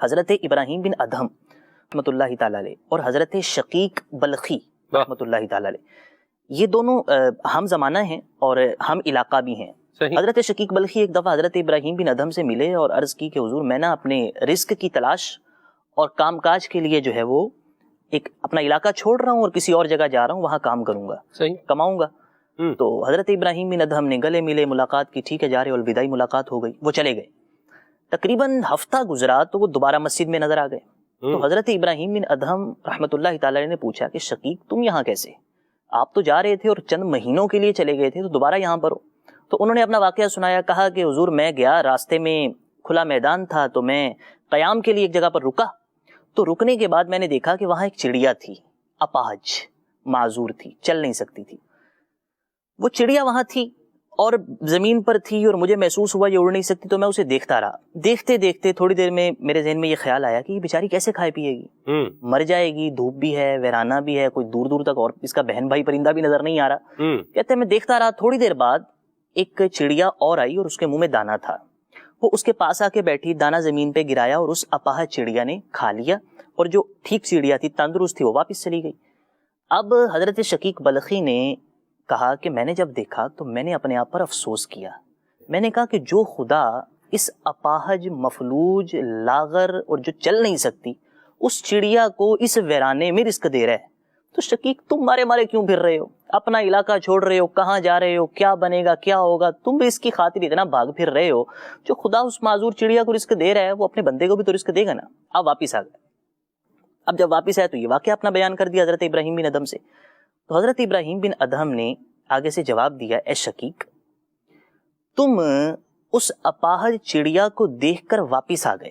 حضرت ابراہیم بن ادہم رحمۃ اللہ تعالی علیہ اور حضرت شقیق بلخی رحمۃ اللہ تعالی علیہ، یہ دونوں ہم زمانہ ہیں اور ہم علاقہ بھی ہیں۔ حضرت شقیق بلخی ایک دفعہ حضرت ابراہیم بن ادہم سے ملے اور عرض کی کہ حضور میں نا اپنے رزق کی تلاش اور کام کاج کے لیے جو ہے وہ ایک اپنا علاقہ چھوڑ رہا ہوں اور کسی اور جگہ جا رہا ہوں، وہاں کام کروں گا، کماؤں گا۔ تو حضرت ابراہیم بن ادہم نے گلے ملے، ملاقات کی، ٹھیک ہے جا رہے، الوداعی ملاقات ہو گئی، وہ چلے گئے۔ تقریباً ہفتہ گزرا تو وہ دوبارہ مسجد میں نظر آ گئے۔ تو حضرت ابراہیم بن ادہم رحمۃ اللہ تعالی نے پوچھا کہ شقیق تم یہاں کیسے؟ آپ تو جا رہے تھے اور چند مہینوں کے لیے چلے گئے تھے، تو دوبارہ یہاں پر ہو؟ تو انہوں نے اپنا واقعہ سنایا، کہا کہ حضور میں گیا، راستے میں کھلا میدان تھا تو میں قیام کے لیے ایک جگہ پر رکا، تو رکنے کے بعد میں نے دیکھا کہ وہاں ایک چڑیا تھی، اپاہج، معذور تھی، چل نہیں سکتی تھی۔ وہ چڑیا وہاں تھی اور زمین پر تھی اور مجھے محسوس ہوا یہ اڑ نہیں سکتی، تو میں اسے دیکھتا رہا۔ دیکھتے دیکھتے تھوڑی دیر میں میرے ذہن میں یہ خیال آیا کہ یہ بیچاری کیسے کھائے پیے گی، مر جائے گی، دھوپ بھی ہے، ویرانہ بھی ہے، کوئی دور دور تک اور اس کا بہن بھائی پرندہ بھی نظر نہیں آ رہا۔ کہتے ہیں میں دیکھتا رہا، تھوڑی دیر بعد ایک چڑیا اور آئی اور اس کے منہ میں دانا تھا، وہ اس کے پاس آ کے بیٹھی، دانا زمین پہ گرایا اور اس اپاہج چڑیا نے کھا لیا، اور جو ٹھیک چڑیا تھی، تندرست تھی، وہ واپس چلی گئی۔ اب حضرت شقیق بلخی نے کہا کہ میں نے جب دیکھا تو میں نے اپنے آپ پر افسوس کیا، میں نے کہا کہ جو خدا اس اپاہج، مفلوج، لاغر اور جو چل نہیں سکتی اس چڑیا کو اس ویرانے میں رزق دے رہا ہے، تو شقیق تم مارے مارے کیوں پھر رہے ہو؟ اپنا علاقہ چھوڑ رہے ہو، کہاں جا رہے ہو، کیا بنے گا، کیا ہوگا؟ تم بھی اس کی خاطر اتنا بھاگ پھر رہے ہو، جو خدا اس معذور چڑیا کو رزق دے رہا ہے وہ اپنے بندے کو بھی تو رزق دے گا نا۔ اب واپس آ گئے۔ اب جب واپس آئے تو یہ واقعہ اپنا بیان کر دیا حضرت ابراہیم بن ادہم سے۔ تو حضرت ابراہیم بن ادہم نے آگے سے جواب دیا، اے شقیق تم اس اپاہج چڑیا کو دیکھ کر واپس آ گئے،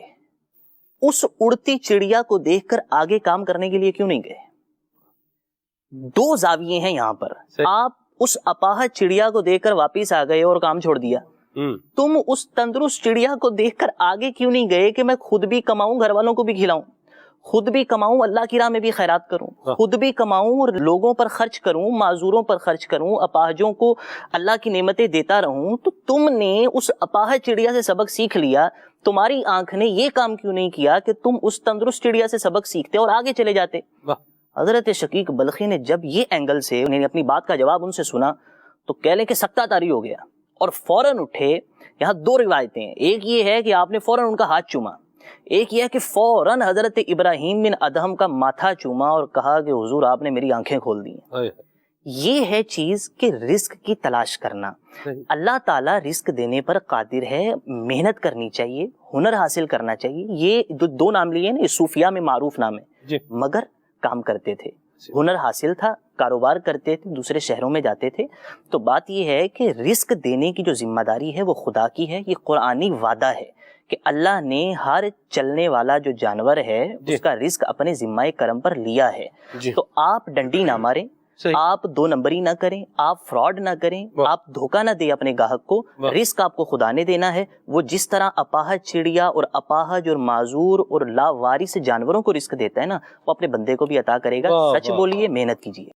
اس اڑتی چڑیا کو دیکھ کر آگے کام کرنے کے لیے کیوں نہیں گئے؟ دو زاویے ہیں یہاں پر، آپ اس اپاہج چڑیا کو دیکھ کر واپس آ گئے اور کام چھوڑ دیا، تم اس تندرست چڑیا کو دیکھ کر آگے کیوں نہیں گئے کہ میں خود بھی کماؤں، گھر والوں کو بھی کھلاؤں، خود بھی کماؤں، اللہ کی راہ میں بھی خیرات کروں، خود بھی کماؤں اور لوگوں پر خرچ کروں، معذوروں پر خرچ کروں، اپاہجوں کو اللہ کی نعمتیں دیتا رہوں۔ تو تم نے اس اپاہج چڑیا سے سبق سیکھ لیا، تمہاری آنکھ نے یہ کام کیوں نہیں کیا کہ تم اس تندرست چڑیا سے سبق سیکھتے اور آگے چلے جاتے؟ حضرت شقیق بلخی نے جب یہ اینگل سے انہیں اپنی بات کا جواب ان سے سنا تو کہہ لیں کہ سکتہ طاری ہو گیا اور فوراً اٹھے۔ یہاں دو روایتیں ہیں، ایک یہ ہے کہ آپ نے فوراً ان کا ہاتھ چوما، ایک یہ ہے کہ فوراً حضرت ابراہیم بن ادہم کا ماتھا چوما اور کہا کہ حضور آپ نے میری آنکھیں کھول دی ہیں۔ یہ ہے چیز کہ رزق کی تلاش کرنا، اللہ تعالیٰ رزق دینے پر قادر ہے، محنت کرنی چاہیے، ہنر حاصل کرنا چاہیے۔ یہ دو نام لیے نا، یہ صوفیہ میں معروف نام ہے، مگر کام کرتے تھے، ہنر حاصل تھا، کاروبار کرتے تھے، دوسرے شہروں میں جاتے تھے۔ تو بات یہ ہے کہ رزق دینے کی جو ذمہ داری ہے وہ خدا کی ہے، یہ قرآنی وعدہ ہے کہ اللہ نے ہر چلنے والا جو جانور ہے اس کا رزق اپنے ذمہ کرم پر لیا ہے۔ تو آپ ڈنڈی نہ ماریں، آپ دو نمبری نہ کریں، آپ فراڈ نہ کریں، آپ دھوکہ نہ دیں اپنے گاہک کو۔ رزق آپ کو خدا نے دینا ہے، وہ جس طرح اپاہج چڑیا اور اپاہج اور معذور اور لاوارث جانوروں کو رزق دیتا ہے نا، وہ اپنے بندے کو بھی عطا کرے گا۔ سچ بولیے، محنت کیجیے۔